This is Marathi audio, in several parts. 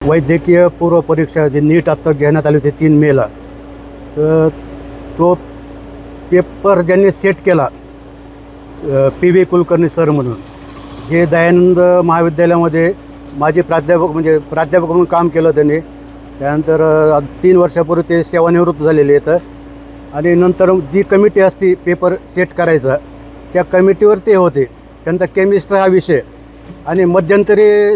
वैद्यकीय पूर्व परीक्षा जी नीट आत्ता घेण्यात आली होती 3 मेला, तर तो पेपर ज्यांनी सेट केला PV कुलकर्णी सर म्हणून, हे दयानंद महाविद्यालयामध्ये माजी प्राध्यापक म्हणून काम केलं त्यांनी. त्यानंतर 3 वर्षापूर्वी ते सेवानिवृत्त झालेले आहेत. आणि नंतर जी कमिटी असती पेपर सेट करायचा, त्या कमिटीवर ते होते. त्यांचा केमिस्ट्री हा विषय. आणि मध्यंतरी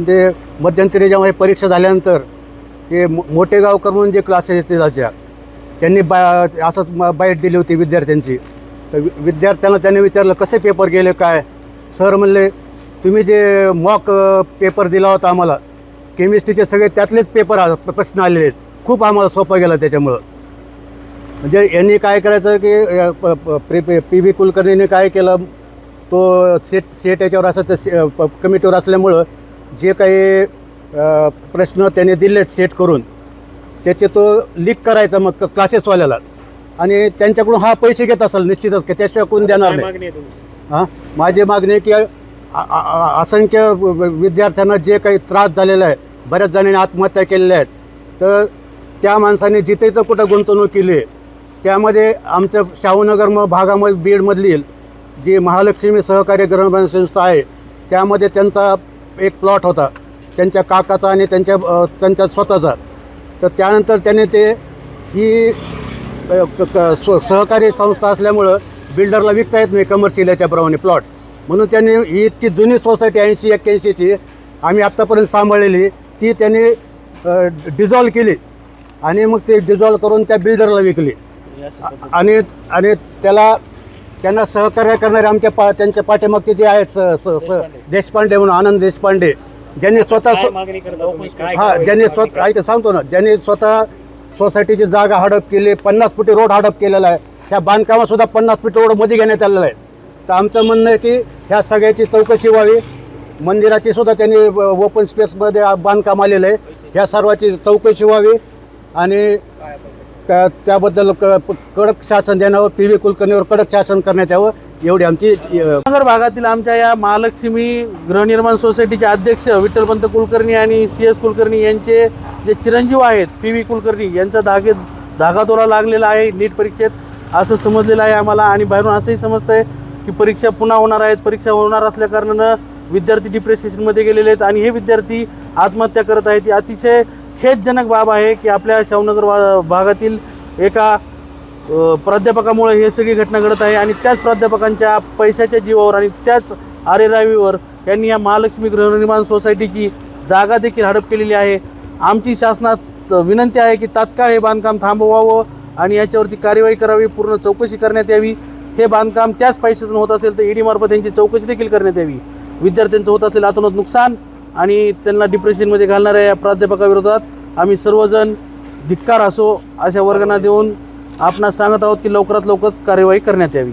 ते मध्यंतरी जेव्हा परीक्षा झाल्यानंतर ते मोठेगावकर म्हणून जे क्लासेस येते त्याच्या, त्यांनी असंच बाईट दिली होती विद्यार्थ्यांची. तर विद्यार्थ्यांना त्यांनी विचारलं कसे पेपर गेले काय. सर म्हणले तुम्ही जे मॉक पेपर दिला होता आम्हाला केमिस्ट्रीचे, सगळे त्यातलेच पेपर प्रश्न आलेले आहेत, खूप आम्हाला सोपं गेलं त्याच्यामुळं. म्हणजे यांनी काय करायचं की PV कुलकर्णीने काय केलं, तो सेट याच्यावर असं कमिटीवर असल्यामुळं जे काही प्रश्न त्याने दिलेत सेट करून, त्याचे तो लीक करायचा मग क्लासेसवाल्याला. आणि त्यांच्याकडून हा पैसे घेत असेल निश्चितच, की त्याशिवाय कोण देणार नाही. हां, माझी मागणी आहे की असंख्य विद्यार्थ्यांना जे काही त्रास झालेला आहे, बऱ्याच जणांनी आत्महत्या केलेल्या आहेत, तर त्या माणसाने जिथे तर कुठं गुंतवणूक केली आहे, त्यामध्ये आमच्या शाहूनगर भागामध्ये बीडमधील जी महालक्ष्मी सहकारी ग्रामीण संस्था आहे, त्यामध्ये त्यांचा एक प्लॉट होता त्यांच्या काकाचा आणि त्यांच्या स्वतःचा. तर त्यानंतर त्याने ते ही सहकारी संस्था असल्यामुळं बिल्डरला विकता येत नाही कमर्शियल याच्याप्रमाणे प्लॉट, म्हणून त्यांनी ही इतकी जुनी सोसायटी 80-81ची आम्ही आत्तापर्यंत सांभाळलेली, ती त्यांनी डिझॉल्व केली आणि मग ते डिझॉल्व करून त्या बिल्डरला विकली. आणि त्यांना सहकार्य करणारे त्यांच्या पाठीमागचे जे आहेत देशपांडे म्हणून, आनंद देशपांडे, ज्यांनी स्वतः सांगतो ना, ज्यांनी स्वतः सोसायटीची जागा हडप केली, 50 फुटी रोड हडप केलेला आहे. ह्या बांधकामातसुद्धा 50 फुटी रोड मध्ये घेण्यात आलेला आहे. तर आमचं म्हणणं आहे की ह्या सगळ्याची चौकशी व्हावी. मंदिराची सुद्धा त्यांनी ओपन स्पेसमध्ये बांधकाम आलेलं आहे, ह्या सर्वाची चौकशी व्हावी आणि त्याबद्दल कडक शासन देण्यावर, PV कुलकर्णीवर कडक शासन करण्यात यावं, एवढी आमची. नगर भागातील आमच्या या महालक्ष्मी गृहनिर्माण सोसायटीचे अध्यक्ष विठ्ठलपंत कुलकर्णी आणि CS कुलकर्णी यांचे जे चिरंजीव आहेत PV कुलकर्णी, यांचा धागातोला लागलेला आहे नीट परीक्षेत, असं समजलेलं आहे आम्हाला. आणि बाहेरून असंही समजतं आहे की परीक्षा पुन्हा होणार आहेत. परीक्षा होणार असल्याकारणानं विद्यार्थी डिप्रेशनमध्ये गेलेले आहेत आणि हे विद्यार्थी आत्महत्या करत आहेत. ही अतिशय खेदजनक बाब आहे की आपल्या शाहूनगर भागातील एका प्राध्यापकामुळे ही सगळी घटना घडत आहे. आणि त्याच प्राध्यापकांच्या पैशाच्या जीवावर आणि त्याच आरेरावीवर यांनी या महालक्ष्मी गृहनिर्माण सोसायटीची जागा देखील हडप केलेली आहे. आमची शासनात विनंती आहे की तात्काळ हे बांधकाम थांबवावं आणि याच्यावरती कार्यवाही करावी, पूर्ण चौकशी करण्यात यावी. हे बांधकाम त्याच पैशातून होत असेल तर ED मार्फत यांची चौकशी देखील करण्यात यावी. विद्यार्थ्यांचं होत असलेलं अतोनात नुकसान आणि त्यांना डिप्रेशनमध्ये घालणाऱ्या या प्राध्यापकाविरोधात आम्ही सर्वजण धिक्कार असो अशा वर्गांना देऊन आपणास सांगत आहोत की लवकरात लवकर कार्यवाही करण्यात यावी.